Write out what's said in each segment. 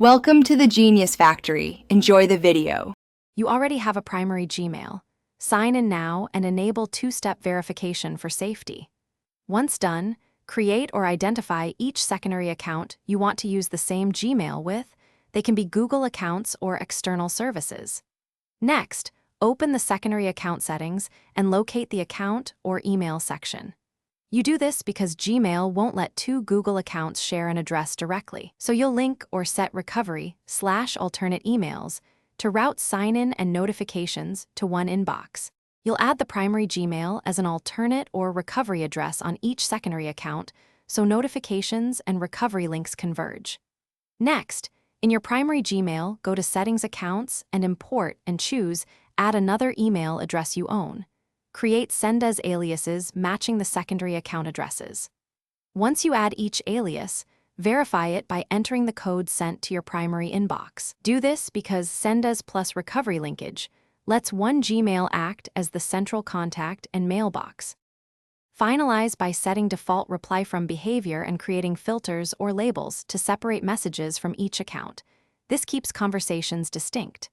Welcome to the Genius Factory. Enjoy the video. You already have a primary Gmail. Sign in now and enable two-step verification for safety. Once done, create or identify each secondary account you want to use the same Gmail with. They can be Google accounts or external services. Next, open the secondary account settings and locate the account or email section. You do this because Gmail won't let two Google accounts share an address directly, so you'll link or set recovery/alternate emails to route sign-in and notifications to one inbox. You'll add the primary Gmail as an alternate or recovery address on each secondary account, so notifications and recovery links converge. Next, in your primary Gmail, go to Settings Accounts and import and choose Add another email address you own. Create send as aliases matching the secondary account addresses. Once you add each alias, verify it by entering the code sent to your primary inbox. Do this because send as plus recovery linkage lets one Gmail act as the central contact and mailbox. Finalize by setting default reply from behavior and creating filters or labels to separate messages from each account. This keeps conversations distinct.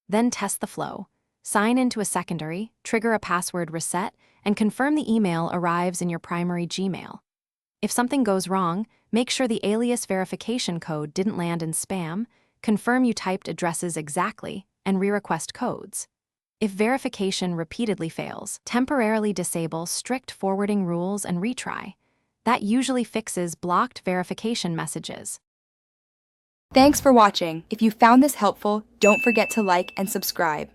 Then test the flow. Sign into a secondary, trigger a password reset, and confirm the email arrives in your primary Gmail. If something goes wrong, make sure the alias verification code didn't land in spam, confirm you typed addresses exactly, and re-request codes. If verification repeatedly fails, temporarily disable strict forwarding rules and retry. That usually fixes blocked verification messages. Thanks for watching. If you found this helpful, don't forget to like and subscribe.